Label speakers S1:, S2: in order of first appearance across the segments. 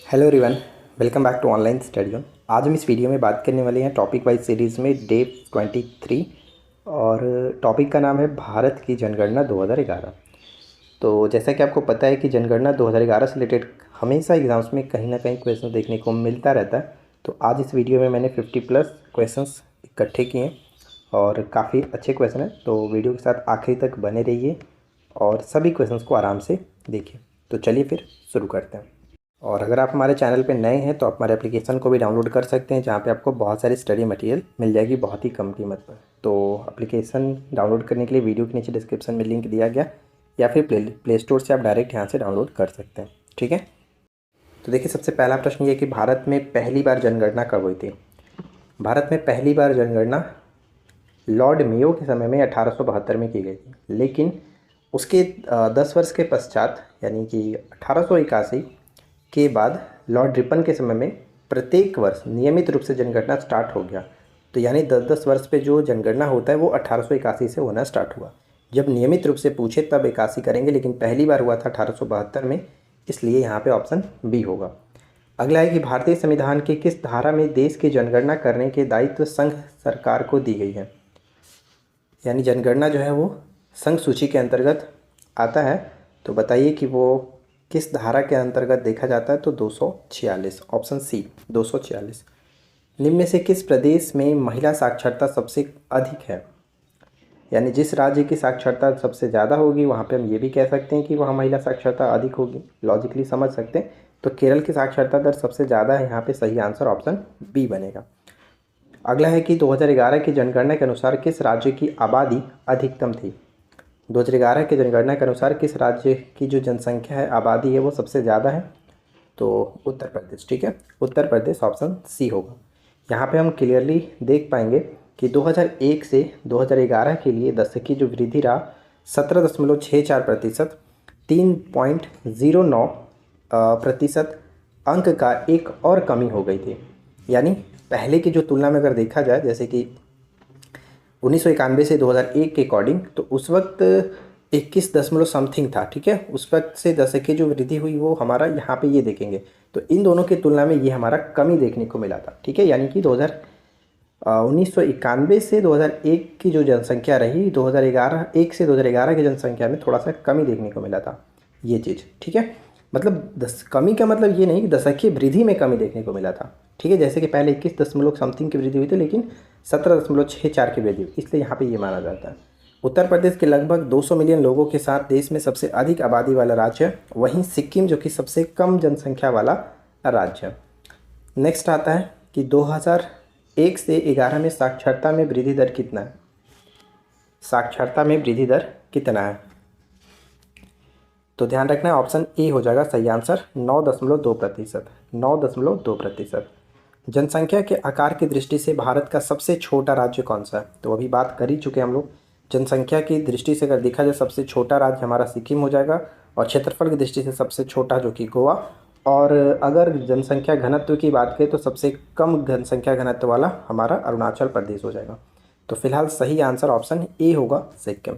S1: Hello everyone, welcome back to online study zone. आज हम इस वीडियो में बात करने वाले हैं टॉपिक वाइज सीरीज़ में डे 23 और टॉपिक का नाम है भारत की जनगणना 2011। तो जैसा कि आपको पता है कि जनगणना 2011 से रिलेटेड हमेशा एग्जाम्स में कहीं ना कहीं क्वेश्चन देखने को मिलता रहता है। तो आज इस वीडियो में मैंने 50+ क्वेश्चंस इकट्ठे किए हैं और काफ़ी अच्छे क्वेश्चन हैं। तो वीडियो के साथ आखिरी तक बने रहिए और सभी क्वेश्चंस को आराम से देखिए। तो चलिए फिर शुरू करते हैं। और अगर आप हमारे चैनल पे नए हैं तो आप हमारे एप्लीकेशन को भी डाउनलोड कर सकते हैं, जहाँ पे आपको बहुत सारी स्टडी मटेरियल मिल जाएगी बहुत ही कम कीमत पर। तो एप्लीकेशन डाउनलोड करने के लिए वीडियो के नीचे डिस्क्रिप्शन में लिंक दिया गया, या फिर प्ले स्टोर से आप डायरेक्ट यहाँ से डाउनलोड कर सकते हैं। ठीक है, तो देखिए सबसे पहला प्रश्न ये कि भारत में पहली बार जनगणना कब हुई थी। भारत में पहली बार जनगणना लॉर्ड मेयो के समय में 1872 में की गई थी, लेकिन उसके 10 वर्ष के पश्चात यानी कि 1881 के बाद लॉर्ड रिपन के समय में प्रत्येक वर्ष नियमित रूप से जनगणना स्टार्ट हो गया। तो यानी 10-10 वर्ष पे जो जनगणना होता है वो 1881 से होना स्टार्ट हुआ। जब नियमित रूप से पूछे तब 81 करेंगे, लेकिन पहली बार हुआ था 1872 में, इसलिए यहाँ पे ऑप्शन बी होगा। अगला है कि भारतीय संविधान के किस धारा में देश की जनगणना करने के दायित्व संघ सरकार को दी गई है। यानी जनगणना जो है वो संघ सूची के अंतर्गत आता है। तो बताइए कि वो किस धारा के अंतर्गत देखा जाता है। तो 246, ऑप्शन सी 246। निम्न में से किस प्रदेश में महिला साक्षरता सबसे अधिक है। यानी जिस राज्य की साक्षरता सबसे ज़्यादा होगी वहाँ पे हम ये भी कह सकते हैं कि वहाँ महिला साक्षरता अधिक होगी, लॉजिकली समझ सकते हैं। तो केरल की साक्षरता दर सबसे ज़्यादा है, यहाँ पे सही आंसर ऑप्शन बी बनेगा। अगला है कि 2011 की जनगणना के अनुसार किस राज्य की आबादी अधिकतम थी। 2011 की जनगणना के अनुसार किस राज्य की जो जनसंख्या है, आबादी है, वो सबसे ज़्यादा है। तो उत्तर प्रदेश। ठीक है, उत्तर प्रदेश ऑप्शन सी होगा। यहाँ पे हम क्लियरली देख पाएंगे कि 2001 से 2011 के लिए दशक की जो वृद्धि रहा 17.64%, 3.09 प्रतिशत अंक का एक और कमी हो गई थी। यानी पहले की जो तुलना में अगर देखा जाए, जैसे कि 1991 से 2001 के अकॉर्डिंग, तो उस वक्त 21 दशमलव समथिंग था। ठीक है, उस वक्त से दशक की जो वृद्धि हुई वो हमारा यहाँ पे ये देखेंगे, तो इन दोनों की तुलना में ये हमारा कमी देखने को मिला था। ठीक है, यानी कि 1991 से 2001 की जो जनसंख्या रही, 2011 से 2011 की जनसंख्या में थोड़ा सा कमी देखने को मिला था ये चीज़। ठीक है, मतलब कमी का मतलब ये नहीं कि दशकीय वृद्धि में कमी देखने को मिला था। ठीक है, जैसे कि पहले 21 दशमलव समथिंग की वृद्धि हुई थी, लेकिन 17.64 की वृद्धि हुई, इसलिए यहाँ पे ये माना जाता है। उत्तर प्रदेश के लगभग 200 मिलियन लोगों के साथ देश में सबसे अधिक आबादी वाला राज्य है, वहीं सिक्किम जो कि सबसे कम जनसंख्या वाला राज्य है। नेक्स्ट आता है कि 2001 से 11 में साक्षरता में वृद्धि दर कितना है। साक्षरता में वृद्धि दर कितना है, तो ध्यान रखना है ऑप्शन ए हो जाएगा सही आंसर, 9.2%। 9.2%। जनसंख्या के आकार की दृष्टि से भारत का सबसे छोटा राज्य कौन सा है। तो अभी बात कर ही चुके हम लोग, जनसंख्या की दृष्टि से अगर देखा जाए सबसे छोटा राज्य हमारा सिक्किम हो जाएगा, और क्षेत्रफल की दृष्टि से सबसे छोटा जो कि गोवा। और अगर जनसंख्या घनत्व की बात करें तो सबसे कम जनसंख्या घनत्व वाला हमारा अरुणाचल प्रदेश हो जाएगा। तो फिलहाल सही आंसर ऑप्शन ए होगा, सिक्किम।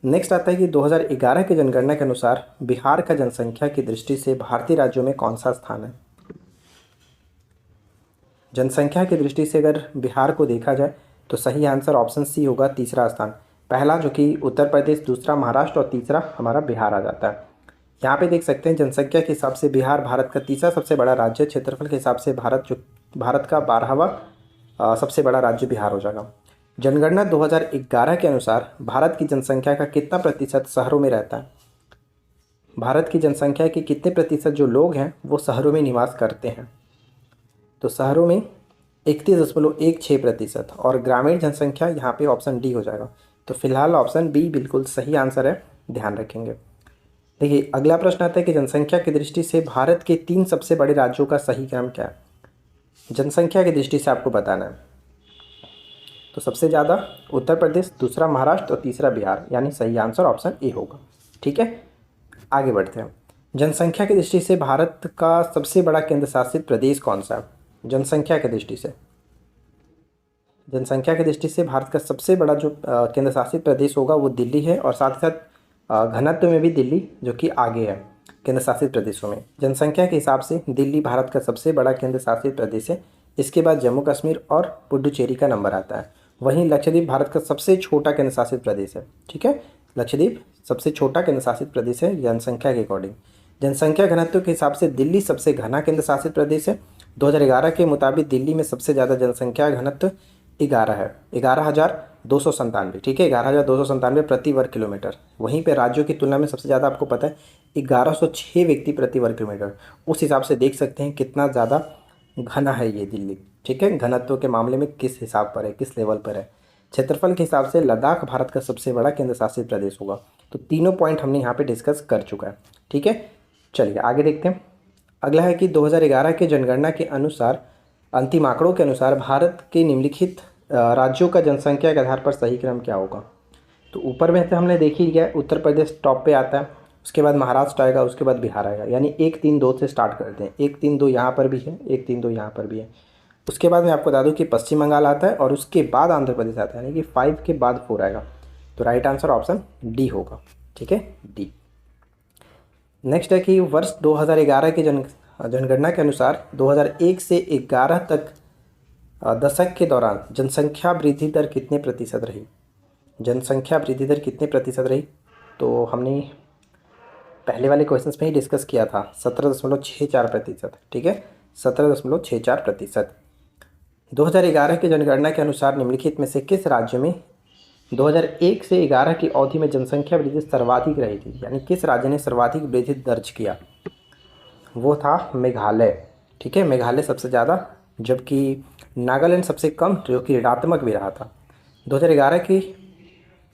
S1: नेक्स्ट आता है कि 2011 की जनगणना के अनुसार बिहार का जनसंख्या की दृष्टि से भारतीय राज्यों में कौन सा स्थान है। जनसंख्या की दृष्टि से अगर बिहार को देखा जाए तो सही आंसर ऑप्शन सी होगा, तीसरा स्थान। पहला जो कि उत्तर प्रदेश, दूसरा महाराष्ट्र और तीसरा हमारा बिहार आ जाता है। यहाँ पे देख सकते हैं जनसंख्या के हिसाब से बिहार भारत का तीसरा सबसे बड़ा राज्य, क्षेत्रफल के हिसाब से भारत का 12वां सबसे बड़ा राज्य बिहार हो जाएगा। जनगणना 2011 के अनुसार भारत की जनसंख्या का कितना प्रतिशत शहरों में रहता है। भारत की जनसंख्या के कितने प्रतिशत जो लोग हैं वो शहरों में निवास करते हैं। तो शहरों में 31.16%, और ग्रामीण जनसंख्या यहाँ पे ऑप्शन डी हो जाएगा। तो फिलहाल ऑप्शन बी बिल्कुल सही आंसर है, ध्यान रखेंगे। देखिए अगला प्रश्न आता है कि जनसंख्या की दृष्टि से भारत के 3 सबसे बड़े राज्यों का सही क्रम क्या है। जनसंख्या की दृष्टि से आपको बताना है। तो सबसे ज़्यादा उत्तर प्रदेश, दूसरा महाराष्ट्र और तीसरा बिहार, यानी सही आंसर ऑप्शन ए होगा। ठीक है, आगे बढ़ते हैं। जनसंख्या की दृष्टि से भारत का सबसे बड़ा केंद्र शासित प्रदेश कौन सा है। जनसंख्या की दृष्टि से, जनसंख्या की दृष्टि से भारत का सबसे बड़ा जो केंद्र शासित प्रदेश होगा वो दिल्ली है, और साथ ही साथ घनत्व में भी दिल्ली जो कि आगे है। केंद्र शासित प्रदेशों में जनसंख्या के हिसाब से दिल्ली भारत का सबसे बड़ा केंद्र शासित प्रदेश है। इसके बाद जम्मू कश्मीर और पुडुचेरी का नंबर आता है। वहीं लक्षद्वीप भारत का सबसे छोटा केंद्र शासित प्रदेश है। ठीक है, लक्षद्वीप सबसे छोटा केंद्र शासित प्रदेश है जनसंख्या के अकॉर्डिंग। जनसंख्या घनत्व के हिसाब से दिल्ली सबसे घना केंद्र शासित प्रदेश है। 2011 के मुताबिक दिल्ली में सबसे ज़्यादा जनसंख्या घनत्व 11 है, 11,297। ठीक है, 11,297 प्रति वर्ग किलोमीटर। वहीं पे राज्यों की तुलना में सबसे ज़्यादा आपको पता है 1106 व्यक्ति प्रति वर्ग किलोमीटर। उस हिसाब से देख सकते हैं कितना ज़्यादा घना है ये दिल्ली। ठीक है, घनत्व के मामले में किस हिसाब पर है, किस लेवल पर है। क्षेत्रफल के हिसाब से लद्दाख भारत का सबसे बड़ा केंद्र शासित प्रदेश होगा। तो तीनों पॉइंट हमने यहाँ पे डिस्कस कर चुका है। ठीक है, चलिए आगे देखते हैं। अगला है कि 2011 के जनगणना के अनुसार, अंतिम आंकड़ों के अनुसार भारत के निम्नलिखित राज्यों का जनसंख्या के आधार पर सही क्रम क्या होगा। तो ऊपर में से हमने देख ही लिया, उत्तर प्रदेश टॉप पे आता है, उसके बाद महाराष्ट्र आएगा, उसके बाद बिहार आएगा। यानी 1 3 2 से स्टार्ट करते हैं। 1 3 2 यहाँ पर भी है, 1 3 2 यहाँ पर भी है। उसके बाद मैं आपको बता दूँ कि पश्चिम बंगाल आता है और उसके बाद आंध्र प्रदेश आता है, यानी कि 5 के बाद 4 आएगा। तो राइट आंसर ऑप्शन डी होगा। ठीक है, डी। नेक्स्ट है कि वर्ष 2011 के जनगणना के अनुसार 2001 से 11 तक दशक के दौरान जनसंख्या वृद्धि दर कितने प्रतिशत रही। जनसंख्या वृद्धि दर कितने प्रतिशत रही, तो हमने पहले वाले क्वेश्चंस में ही डिस्कस किया था, 17.64%। ठीक है, 17.64%। 2011 की जनगणना के अनुसार निम्नलिखित में से किस राज्य में 2001 से 11 की अवधि में जनसंख्या वृद्धि सर्वाधिक रही थी, यानी किस राज्य ने सर्वाधिक वृद्धि दर्ज किया। वो था मेघालय। ठीक है, मेघालय सबसे ज़्यादा, जबकि नागालैंड सबसे कम, जो कि ऋणात्मक भी रहा था। 2011 के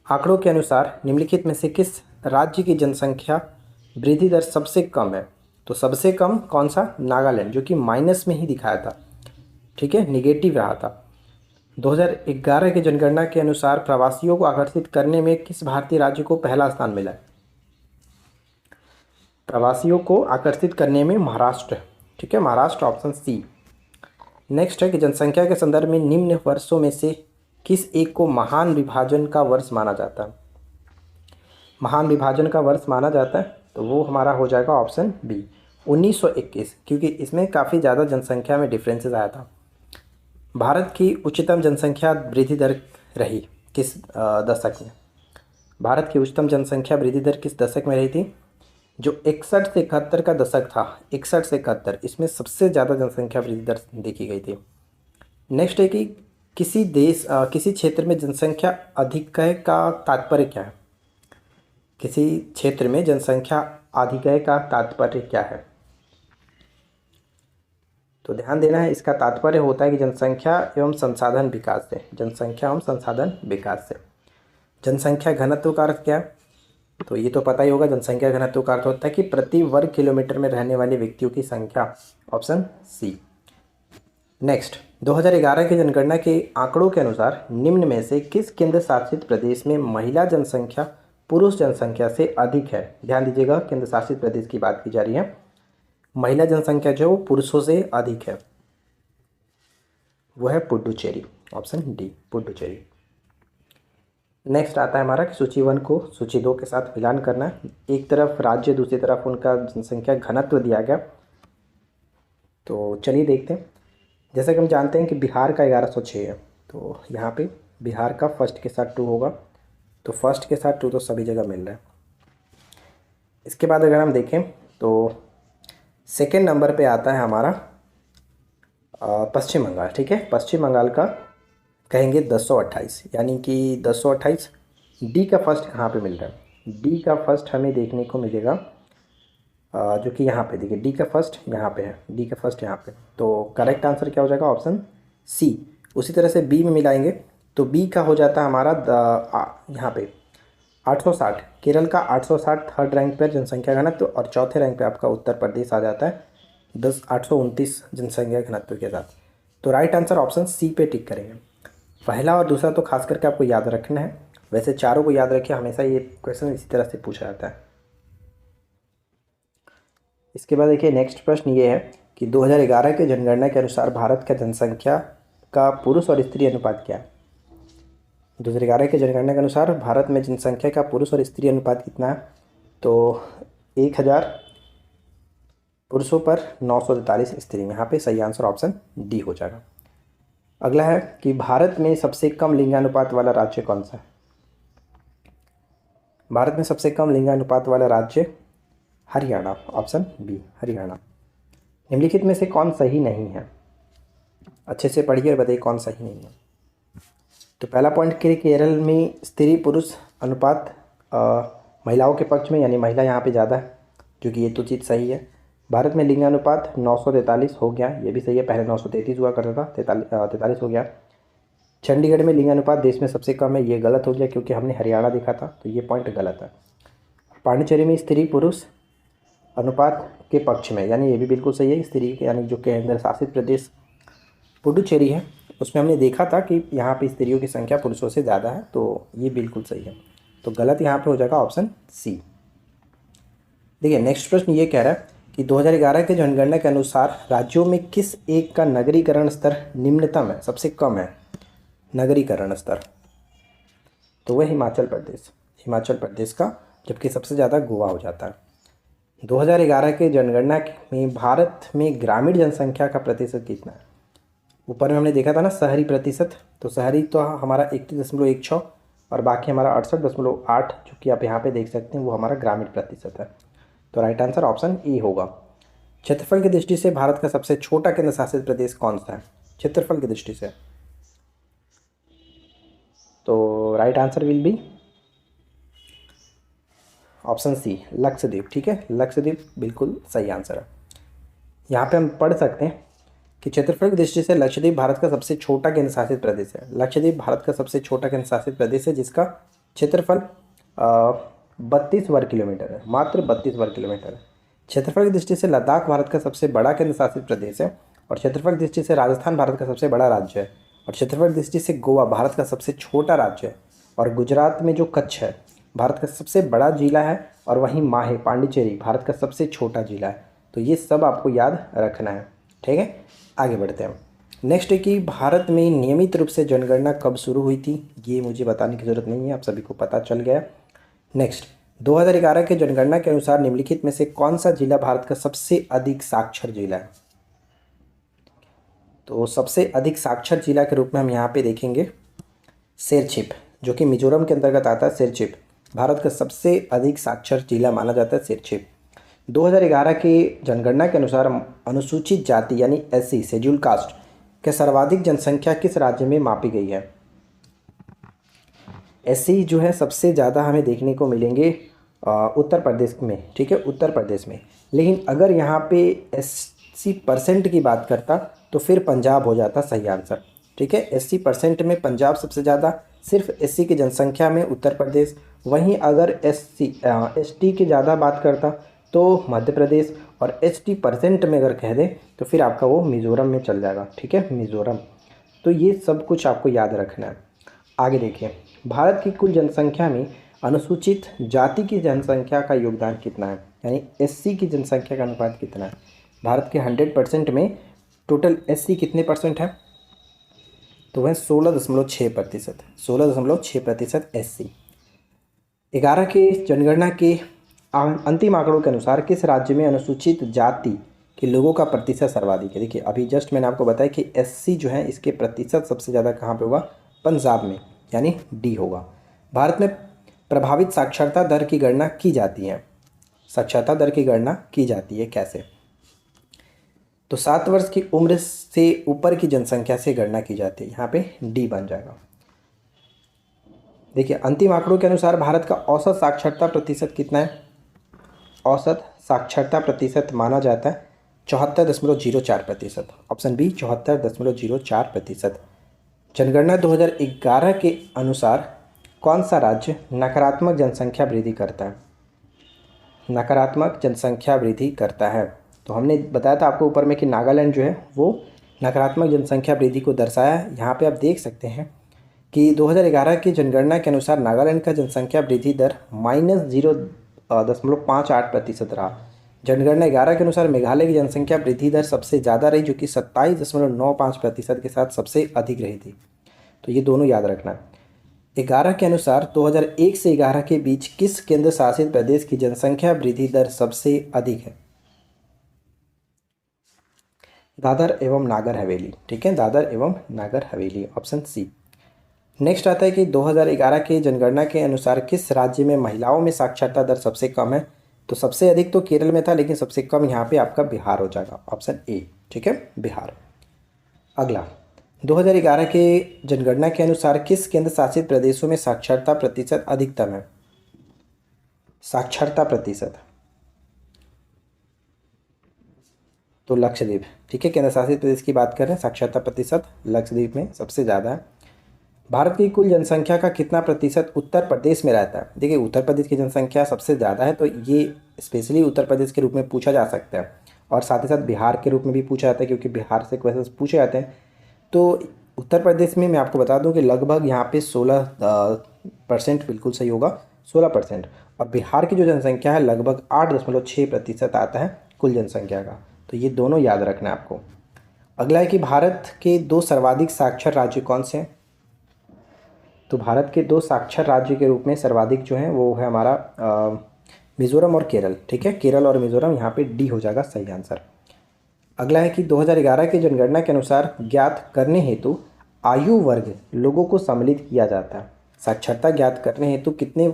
S1: आंकड़ों के अनुसार निम्नलिखित में से किस राज्य की जनसंख्या वृद्धि दर सबसे कम है। तो सबसे कम कौन सा, नागालैंड, जो कि माइनस में ही दिखाया था। ठीक है, निगेटिव रहा था। 2011 की जनगणना के अनुसार प्रवासियों को आकर्षित करने में किस भारतीय राज्य को पहला स्थान मिला है। प्रवासियों को आकर्षित करने में महाराष्ट्र। ठीक है, महाराष्ट्र, ऑप्शन सी। नेक्स्ट है कि जनसंख्या के संदर्भ में निम्न वर्षों में से किस एक को महान विभाजन का वर्ष माना जाता है। महान विभाजन का वर्ष माना जाता है, तो वो हमारा हो जाएगा ऑप्शन बी, 1921, क्योंकि इसमें काफ़ी ज़्यादा जनसंख्या में डिफरेंसेस आया था। भारत की उच्चतम जनसंख्या वृद्धि दर रही किस दशक में। भारत की उच्चतम जनसंख्या वृद्धि दर किस दशक में रही थी, जो 61 से 71 का दशक था। 61 से 71, इसमें सबसे ज़्यादा जनसंख्या वृद्धि दर देखी गई थी। नेक्स्ट है कि किसी देश किसी क्षेत्र में जनसंख्या अधिकय का तात्पर्य क्या है। किसी क्षेत्र में जनसंख्या अधिकय का तात्पर्य क्या है, तो ध्यान देना है, इसका तात्पर्य होता है कि जनसंख्या एवं संसाधन विकास से। जनसंख्या एवं संसाधन विकास से। जनसंख्या घनत्व का अर्थ क्या है, तो ये तो पता ही होगा। जनसंख्या घनत्व का अर्थ होता है कि प्रति वर्ग किलोमीटर में रहने वाले व्यक्तियों की संख्या, ऑप्शन सी। नेक्स्ट, 2011 की जनगणना के आंकड़ों के अनुसार निम्न में से किस केंद्र शासित प्रदेश में महिला जनसंख्या पुरुष जनसंख्या से अधिक है। ध्यान दीजिएगा, केंद्र शासित प्रदेश की बात की जा रही है। महिला जनसंख्या जो वो पुरुषों से अधिक है, वो है Puducherry, option D, Puducherry. Next आता है हमारा कि सूची 1 को सूची 2 के साथ मिलान करना है। एक तरफ राज्य, दूसरी तरफ उनका जनसंख्या घनत्व दिया गया। तो चलिए देखते हैं। जैसा कि हम जानते हैं कि बिहार का 1106 है, तो यहाँ पे बिहार का फर्स्ट के साथ 2 होगा। तो फर्स्ट के साथ 2 तो सभी जगह मिल रहा है। इसके बाद अगर हम देखें तो सेकेंड नंबर पे आता है हमारा पश्चिम बंगाल। ठीक है, पश्चिम बंगाल का कहेंगे 1028, यानी कि 1028। डी का फर्स्ट कहाँ पे मिल रहा है, डी का फर्स्ट हमें देखने को मिलेगा जो कि यहाँ पे देखिए, डी का फर्स्ट यहाँ पे है, डी का फर्स्ट यहाँ पे। तो करेक्ट आंसर क्या हो जाएगा, ऑप्शन सी। उसी तरह से बी में मिलाएंगे तो बी का हो जाता है हमारा यहाँ पे 860, केरल का 860 थर्ड रैंक पर जनसंख्या घनत्व, और चौथे रैंक पे आपका उत्तर प्रदेश आ जाता है 829 जनसंख्या घनत्व के साथ। तो राइट आंसर ऑप्शन सी पे टिक करेंगे। पहला और दूसरा तो खास करके आपको याद रखना है, वैसे चारों को याद रखिए, हमेशा ये क्वेश्चन इसी तरह से पूछा जाता है। इसके बाद देखिए नेक्स्ट प्रश्न ये है कि 2011 के जनगणना के अनुसार भारत का जनसंख्या का पुरुष और स्त्री अनुपात क्या है। 2011 के जनगणना के अनुसार भारत में जनसंख्या का पुरुष और स्त्री अनुपात कितना है, तो 1000 पुरुषों पर 943 स्त्री में। यहाँ पे सही आंसर ऑप्शन डी हो जाएगा। अगला है कि भारत में सबसे कम लिंगानुपात वाला राज्य कौन सा है? भारत में सबसे कम लिंगानुपात वाला राज्य हरियाणा, ऑप्शन बी हरियाणा। निम्नलिखित में से कौन सही नहीं है? अच्छे से पढ़िए और बताइए कौन सही नहीं है। तो पहला पॉइंट कि केरल में स्त्री पुरुष अनुपात महिलाओं के पक्ष में, यानी महिला यहाँ पे ज़्यादा है, जो कि ये तो चीज़ सही है। भारत में लिंगानुपात 943 हो गया, ये भी सही है। पहले 933 हुआ करता था, 43 हो गया। चंडीगढ़ में लिंगानुपात देश में सबसे कम है, ये गलत हो गया क्योंकि हमने हरियाणा देखा था, तो ये पॉइंट गलत है। पांडिचेरी में स्त्री पुरुष अनुपात के पक्ष में, यानी ये भी बिल्कुल सही है। स्त्री यानी जो केंद्र शासित प्रदेश पुडुचेरी है, उसमें हमने देखा था कि यहाँ पे स्त्रियों की संख्या पुरुषों से ज़्यादा है, तो ये बिल्कुल सही है। तो गलत यहाँ पे हो जाएगा ऑप्शन सी। देखिए नेक्स्ट प्रश्न ये कह रहा है कि 2011 के जनगणना के अनुसार राज्यों में किस एक का नगरीकरण स्तर निम्नतम है, सबसे कम है नगरीकरण स्तर? तो वह हिमाचल प्रदेश का, जबकि सबसे ज़्यादा गोवा हो जाता है। 2011 के जनगणना में भारत में ग्रामीण जनसंख्या का प्रतिशत कितना है? ऊपर में हमने देखा था ना शहरी प्रतिशत, तो शहरी तो हमारा 31.16 और बाकी हमारा 68.8, जो कि आप यहाँ पे देख सकते हैं, वो हमारा ग्रामीण प्रतिशत है। तो राइट आंसर ऑप्शन ई होगा। क्षेत्रफल की दृष्टि से भारत का सबसे छोटा केंद्र शासित प्रदेश कौन सा है? क्षेत्रफल की दृष्टि से, तो right answer will be option C Lakshadweep. ठीक है, लक्षद्वीप बिल्कुल सही आंसर है। यहाँ पे हम पढ़ सकते हैं कि क्षेत्रफल की दृष्टि से लक्षद्वीप भारत का सबसे छोटा केंद्र शासित प्रदेश है। लक्षद्वीप भारत का सबसे छोटा केंद्र शासित प्रदेश है, जिसका क्षेत्रफल 32 वर्ग किलोमीटर है, मात्र 32 वर्ग किलोमीटर है। क्षेत्रफल की दृष्टि से लद्दाख भारत का सबसे बड़ा केंद्र शासित प्रदेश है, और क्षेत्रफल की दृष्टि से राजस्थान भारत का सबसे बड़ा राज्य है, और क्षेत्रफल की दृष्टि से गोवा भारत का सबसे छोटा राज्य है, और गुजरात में जो कच्छ है भारत का सबसे बड़ा जिला है, और वहीं माहे पांडिचेरी भारत का सबसे छोटा जिला है। तो ये सब आपको याद रखना है। ठीक है, आगे बढ़ते हैं। नेक्स्ट है कि भारत में नियमित रूप से जनगणना कब शुरू हुई थी? ये मुझे बताने की ज़रूरत नहीं है, आप सभी को पता चल गया। नेक्स्ट, 2011 के जनगणना के अनुसार निम्नलिखित में से कौन सा जिला भारत का सबसे अधिक साक्षर जिला है? तो सबसे अधिक साक्षर जिला के रूप में हम यहाँ पे देखेंगे शेरछिप, जो कि मिजोरम के अंतर्गत आता है। शेरछिप भारत का सबसे अधिक साक्षर जिला माना जाता है, शेरछिप। 2011 के जनगणना के अनुसार अनुसूचित जाति यानी एससी शेड्यूल कास्ट के सर्वाधिक जनसंख्या किस राज्य में मापी गई है? एससी जो है सबसे ज़्यादा हमें देखने को मिलेंगे उत्तर प्रदेश में। ठीक है, उत्तर प्रदेश में। लेकिन अगर यहाँ पे 80% की बात करता तो फिर पंजाब हो जाता सही आंसर। ठीक है, 80% में पंजाब सबसे ज़्यादा, सिर्फ एससी की जनसंख्या में उत्तर प्रदेश। वहीं अगर एसटी की ज़्यादा बात करता तो मध्य प्रदेश, और 80% में अगर कह दें तो फिर आपका वो मिज़ोरम में चल जाएगा। ठीक है, मिज़ोरम। तो ये सब कुछ आपको याद रखना है। आगे देखिए, भारत की कुल जनसंख्या में अनुसूचित जाति की जनसंख्या का योगदान कितना है, यानी एससी की जनसंख्या का अनुपात कितना है? भारत के 100% में टोटल एससी कितने परसेंट है? तो वह 16.6%, 16.6% एससी। 11 के जनगणना के अंतिम आंकड़ों के अनुसार किस राज्य में अनुसूचित जाति के लोगों का प्रतिशत सर्वाधिक है? देखिए अभी जस्ट मैंने आपको बताया कि एससी जो है इसके प्रतिशत सबसे ज़्यादा कहाँ पे होगा? पंजाब में, यानी डी होगा। भारत में प्रभावित साक्षरता दर की गणना की जाती है। साक्षरता दर की गणना की जाती है कैसे? तो 7 वर्ष की उम्र से ऊपर की जनसंख्या से गणना की जाती है, यहाँ पे डी बन जाएगा। देखिए अंतिम आंकड़ों के अनुसार भारत का औसत साक्षरता प्रतिशत कितना है? औसत साक्षरता प्रतिशत माना जाता है 74.04%, ऑप्शन बी 74.04%। जनगणना 2011 के अनुसार कौन सा राज्य नकारात्मक जनसंख्या वृद्धि करता है? नकारात्मक जनसंख्या वृद्धि करता है, तो हमने बताया था आपको ऊपर में कि नागालैंड जो है वो नकारात्मक जनसंख्या वृद्धि को दर्शाया है। यहाँ पे आप देख सकते हैं कि 2011 की जनगणना के अनुसार नागालैंड का जनसंख्या वृद्धि दर -0.58% रहा। जनगणना 11 के अनुसार मेघालय की जनसंख्या वृद्धि दर सबसे ज़्यादा रही, जो कि 27.95% के साथ सबसे अधिक रही थी। तो ये दोनों याद रखना। 11 के अनुसार 2001 से 11 के बीच किस केंद्र शासित प्रदेश की जनसंख्या वृद्धि दर सबसे अधिक है? दादर एवं नागर हवेली, ठीक है, दादर एवं Nagar Haveli, option C. Next आता है कि 2011 के जनगणना के अनुसार किस राज्य में महिलाओं में साक्षरता दर सबसे कम है? तो सबसे अधिक तो केरल में था, लेकिन सबसे कम यहाँ पे आपका बिहार हो जाएगा, ऑप्शन ए, ठीक है, बिहार। अगला, 2011 के जनगणना के अनुसार किस केंद्र शासित प्रदेशों में साक्षरता प्रतिशत अधिकतम है? साक्षरता प्रतिशत, तो लक्षद्वीप, ठीक है, केंद्र शासित प्रदेश की बात कर रहे हैं, साक्षरता प्रतिशत लक्षद्वीप में सबसे ज़्यादा है। भारत की कुल जनसंख्या का कितना प्रतिशत उत्तर प्रदेश में रहता है? देखिए, उत्तर प्रदेश की जनसंख्या सबसे ज़्यादा है, तो ये स्पेशली उत्तर प्रदेश के रूप में पूछा जा सकता है, और साथ ही साथ बिहार के रूप में भी पूछा जाता है, क्योंकि बिहार से क्वेश्चंस पूछे जाते हैं। तो उत्तर प्रदेश में मैं आपको बता दूं कि लगभग यहाँ पे 16% बिल्कुल सही होगा, 16%। और बिहार की जो जनसंख्या है लगभग 8.6% आता है कुल जनसंख्या का, तो ये दोनों याद रखना है आपको। अगला है कि भारत के 2 सर्वाधिक साक्षर राज्य कौन से हैं? तो भारत के 2 साक्षर राज्य के रूप में सर्वाधिक जो हैं वो है हमारा मिज़ोरम और केरल, ठीक है, केरल और मिज़ोरम, यहाँ पे डी हो जाएगा सही आंसर। अगला है कि 2011 की जनगणना के अनुसार ज्ञात करने हेतु आयु वर्ग लोगों को सम्मिलित किया जाता है। साक्षरता ज्ञात करने हेतु कितने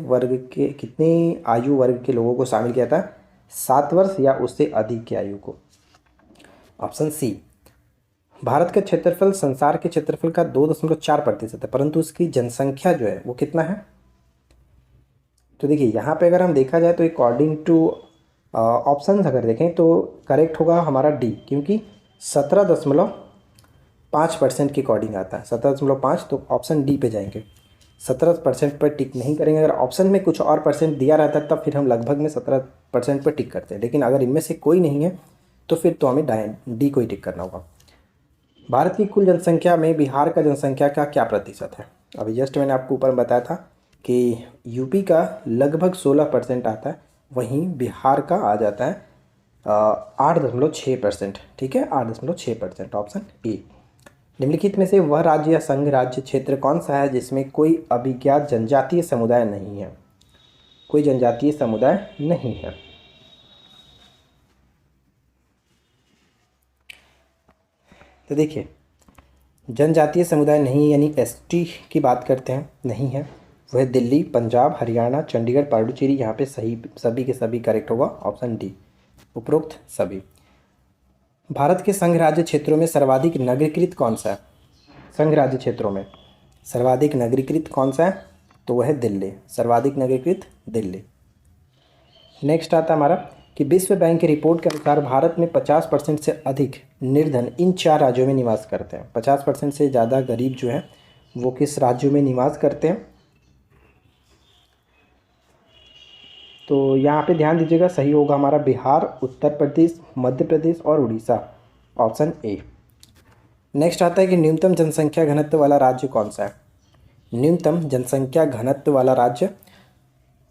S1: आयु वर्ग के लोगों को शामिल किया जाता है? 7 वर्ष या उससे अधिक की आयु को, ऑप्शन सी। भारत का क्षेत्रफल संसार के क्षेत्रफल का 2.4% है, परंतु उसकी जनसंख्या जो है वो कितना है? तो देखिए, यहाँ पे अगर हम देखा जाए तो अकॉर्डिंग टू ऑप्शन अगर देखें तो करेक्ट होगा हमारा डी, क्योंकि 17.5% के अकॉर्डिंग आता है, 17.5, तो ऑप्शन डी पे जाएंगे। 17% पर टिक नहीं करेंगे, अगर ऑप्शन में कुछ और परसेंट दिया रहता है तब फिर हम लगभग में 17% पर टिक करते हैं, लेकिन अगर इनमें से कोई नहीं है तो फिर तो हमें डी को ही टिक करना होगा। भारत की कुल जनसंख्या में बिहार का जनसंख्या का क्या प्रतिशत है? अभी जस्ट मैंने आपको ऊपर बताया था कि यूपी का लगभग 16% आता है, वहीं बिहार का आ जाता है 8.6%, ठीक है, 8.6%, ऑप्शन ए। निम्नलिखित में से वह राज्य या संघ राज्य क्षेत्र कौन सा है जिसमें कोई अभिज्ञात जनजातीय समुदाय नहीं है? कोई जनजातीय समुदाय नहीं है। तो देखिए, जनजातीय समुदाय नहीं यानी एसटी की बात करते हैं, नहीं है, वह दिल्ली, पंजाब, हरियाणा, चंडीगढ़, पांडुचेरी, यहाँ पे सही सभी के सभी करेक्ट होगा, ऑप्शन डी, उपरोक्त सभी। भारत के संघ राज्य क्षेत्रों में सर्वाधिक नगरीकृत कौन सा है? संघ राज्य क्षेत्रों में सर्वाधिक नगरीकृत कौन सा है? तो वह है दिल्ली, सर्वाधिक नगरीकृत दिल्ली। नेक्स्ट आता हमारा कि विश्व बैंक की रिपोर्ट के अनुसार भारत में 50% से अधिक निर्धन इन 4 राज्यों में निवास करते हैं। 50% से ज़्यादा गरीब जो है वो किस राज्यों में निवास करते हैं? तो यहाँ पे ध्यान दीजिएगा, सही होगा हमारा बिहार, उत्तर प्रदेश, मध्य प्रदेश और उड़ीसा, ऑप्शन ए। नेक्स्ट आता है कि न्यूनतम जनसंख्या घनत्व वाला राज्य कौन सा है? न्यूनतम जनसंख्या घनत्व वाला राज्य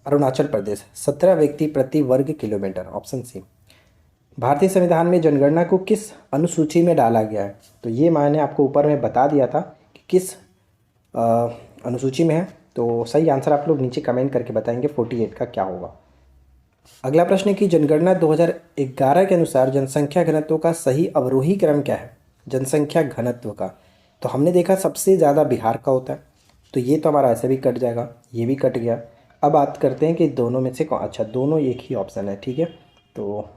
S1: अरुणाचल प्रदेश, 17 व्यक्ति प्रति वर्ग किलोमीटर, ऑप्शन सी। भारतीय संविधान में जनगणना को किस अनुसूची में डाला गया है? तो ये मैंने आपको ऊपर में बता दिया था कि किस अनुसूची में है, तो सही आंसर आप लोग नीचे कमेंट करके बताएंगे 48 का क्या होगा। अगला प्रश्न है कि जनगणना 2011 के अनुसार जनसंख्या घनत्व का सही अवरोही क्रम क्या है? जनसंख्या घनत्व का, तो हमने देखा सबसे ज़्यादा बिहार का होता है, तो ये तो हमारा ऐसे भी कट जाएगा, ये भी कट गया। अब बात करते हैं कि दोनों में से कौन, अच्छा दोनों एक ही ऑप्शन है, ठीक है, तो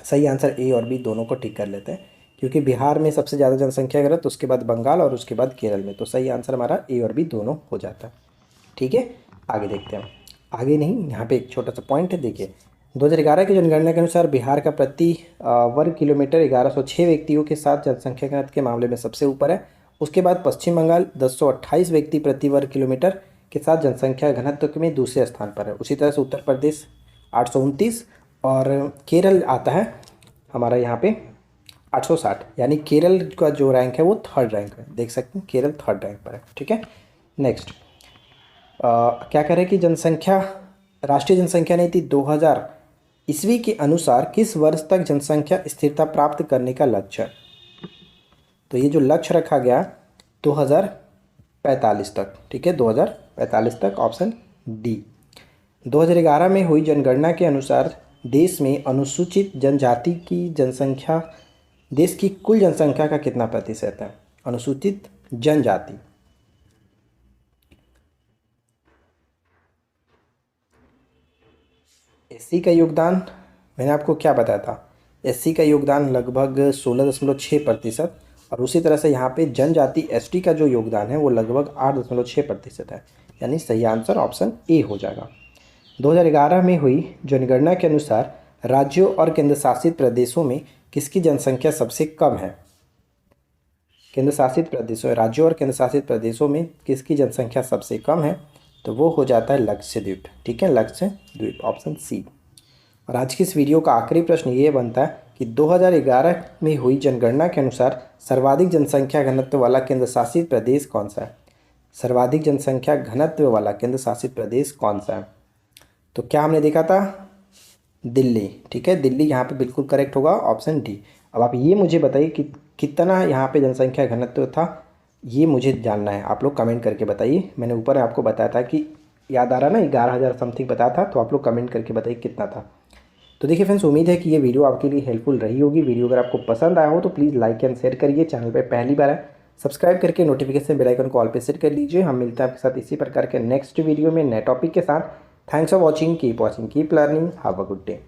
S1: सही आंसर ए और बी दोनों को टिक कर लेते हैं, क्योंकि बिहार में सबसे ज़्यादा जनसंख्या है, तो उसके बाद बंगाल और उसके बाद केरल में, तो सही आंसर हमारा ए और बी दोनों हो जाता है, ठीक है। आगे देखते हैं, आगे नहीं, यहाँ पे एक छोटा सा पॉइंट है, देखिए 2011 की जनगणना के अनुसार बिहार का प्रति वर्ग किलोमीटर 1106 व्यक्तियों के साथ जनसंख्या घनत्व के मामले में सबसे ऊपर है। उसके बाद पश्चिम बंगाल 1028 व्यक्ति प्रति वर्ग किलोमीटर के साथ जनसंख्या घनत्व में दूसरे स्थान पर है। उसी तरह से उत्तर प्रदेश 829 और केरल आता है हमारा यहाँ पे 860, यानी केरल का जो रैंक है वो 3rd रैंक है, देख सकते हैं केरल 3rd रैंक पर है, ठीक है। नेक्स्ट क्या कह रहे हैं कि जनसंख्या, राष्ट्रीय जनसंख्या नीति 2000 ईस्वी के अनुसार किस वर्ष तक जनसंख्या स्थिरता प्राप्त करने का लक्ष्य है? तो ये जो लक्ष्य रखा गया 2045 तक, ठीक है, 2045 तक, ऑप्शन डी। 2011 में हुई जनगणना के अनुसार देश में अनुसूचित जनजाति की जनसंख्या देश की कुल जनसंख्या का कितना प्रतिशत है? अनुसूचित जनजाति। एससी का योगदान मैंने आपको क्या बताया था, एससी का योगदान लगभग 16.6%, और उसी तरह से यहाँ पे जनजाति एसटी का जो योगदान है वो लगभग 8.6% है, यानी सही आंसर ऑप्शन ए हो जाएगा। 2011 में हुई जनगणना के अनुसार राज्यों और केंद्र शासित प्रदेशों में किसकी जनसंख्या सबसे कम है? केंद्र शासित प्रदेशों, राज्यों और केंद्र शासित प्रदेशों में किसकी जनसंख्या सबसे कम है? तो वो हो जाता है लक्षद्वीप। ठीक है, लक्षद्वीप, ऑप्शन सी। और आज की इस वीडियो का आखिरी प्रश्न ये बनता है कि 2011 में हुई जनगणना के अनुसार सर्वाधिक जनसंख्या घनत्व वाला केंद्र शासित प्रदेश कौन सा है? सर्वाधिक जनसंख्या घनत्व वाला केंद्र शासित प्रदेश कौन सा है? तो क्या हमने देखा था? दिल्ली। ठीक है, दिल्ली यहाँ पे बिल्कुल करेक्ट होगा, ऑप्शन डी। अब आप ये मुझे बताइए कि कितना यहाँ पे जनसंख्या घनत्व था, ये मुझे जानना है। आप लोग कमेंट करके बताइए। मैंने ऊपर आपको बताया था कि याद आ रहा ना, 11,000 समथिंग बताया था, तो आप लोग कमेंट करके बताइए कितना था। तो देखिए फ्रेंड्स, उम्मीद है कि ये वीडियो आपके लिए हेल्पफुल रही होगी। वीडियो अगर आपको पसंद आया हो तो प्लीज़ लाइक एंड शेयर करिए। चैनल पर पहली बार है, सब्सक्राइब करके नोटिफिकेशन बेल आइकन को ऑल पे सेट कर लीजिए। हम मिलते हैं आपके साथ इसी प्रकार के नेक्स्ट वीडियो में नए टॉपिक के साथ। Thanks for watching, keep learning, have a good day.